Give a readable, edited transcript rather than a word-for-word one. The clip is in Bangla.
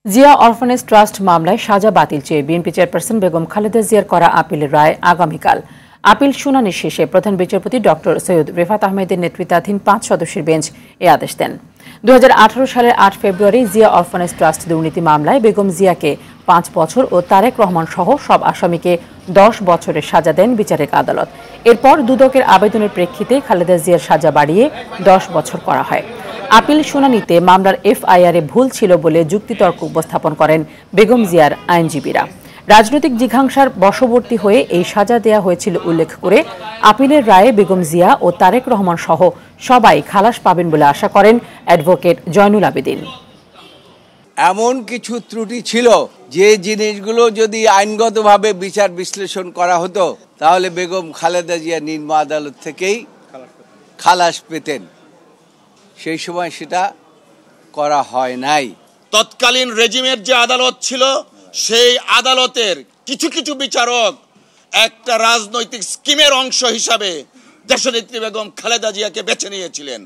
জিয়া অরফানেজ ট্রাস্ট মামলায় সাজা বাতিল চেয়ে বিএনপি চেয়ারপারসন বেগম খালেদা জিয়ার করা আপিলের রায় আগামীকাল। আপিল শুনানি শেষে প্রধান বিচারপতি ডক্টর সৈয়দ রেফাত আহমেদের নেতৃত্বাধীন ৫ সদস্যের বেঞ্চ এ আদেশ দেন। ২০১৮ সালের ৮ ফেব্রুয়ারি জিয়া অরফানেজ ট্রাস্ট দুর্নীতি মামলায় বেগম জিয়াকে ৫ বছর ও তারেক রহমান সহ সব আসামিকে ১০ বছরের সাজা দেন বিচারিক আদালত। এরপর দুদকের আবেদনের প্রেক্ষিতে খালেদা জিয়ার সাজা বাড়িয়ে ১০ বছর করা হয়। আপিল শুনানিতে মামলার এফআইআরে ভুল ছিল বলে যুক্তিতর্ক উপস্থাপন করেন বেগম জিয়ার আইনজীবীরা। রাজনৈতিক জিঘাংসার বশবর্তী হয়ে এই সাজা দেয়া হয়েছিল উল্লেখ করে আপিলের রায়ে বেগম জিয়া ও তারেক রহমান সহ সবাই খালাস পাবেন বলে আশা করেন অ্যাডভোকেট জয়নুল আবেদিন। এমন কিছু ত্রুটি ছিল যে জিনিসগুলো যদি আইনগতভাবে বিচার বিশ্লেষণ করা হতো তাহলে বেগম খালেদা জিয়া নিম্ন আদালত থেকেই খালাস পেতেন। সেই সময় সেটা করা হয় নাই। তৎকালীন রেজিমের যে আদালত ছিল সেই আদালতের কিছু কিছু বিচারক একটা রাজনৈতিক স্কিমের অংশ হিসাবে দেশনেত্রী বেগম খালেদা জিয়াকে বেছে নিয়েছিলেন।